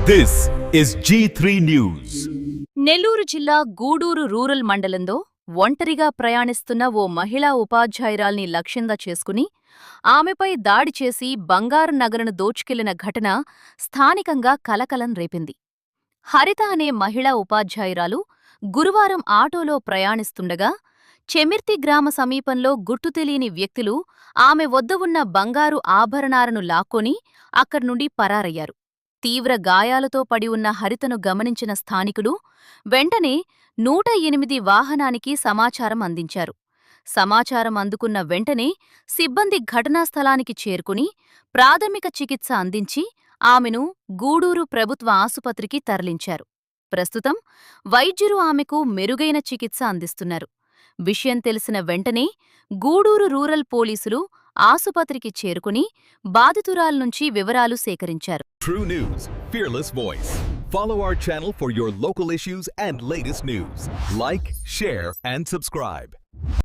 This is G3 News. Nellore జిల్లా Gudur rural మండలంలో ఒంటరిగా ప్రయాణిస్తున్న ఓ మహిళా ఉపాధ్యాయురాల్ని లక్ష్యంగా చేసుకుని ఆమెపై దాడి చేసి బంగారు నగలను దోచుకెళ్లిన ఘటన స్థానికంగా కలకలం రేపింది. హరిత అనే మహిళా ఉపాధ్యాయురాలు గురువారం ఆటోలో ప్రయాణిస్తుండగా చెమిర్తి గ్రామ సమీపంలో గుర్తుతెలియని వ్యక్తులు ఆమె వద్ద ఉన్న బంగారు ఆభరణాలను లాక్కొని అక్కడ్నుండి పరారయ్యారు. తీవ్ర గాయాలతో పడి ఉన్న హరితను గమనించిన స్థానికులు వెంటనే 108 వాహనానికి సమాచారం అందించారు. సమాచారం అందుకున్న వెంటనే సిబ్బంది ఘటనాస్థలానికి చేరుకుని ప్రాథమిక చికిత్స అందించి ఆమెను గూడూరు ప్రభుత్వ ఆసుపత్రికి తరలించారు. ప్రస్తుతం వైద్యులు ఆమెకు మెరుగైన చికిత్స అందిస్తున్నారు. విషయం తెలిసిన వెంటనే గూడూరు రూరల్ పోలీసులు ఆసుపత్రికి చేరుకుని బాధితురాల్నుంచి వివరాలు సేకరించారు. True News, fearless voice. Follow our channel for your local issues and latest news. Like, share, and subscribe.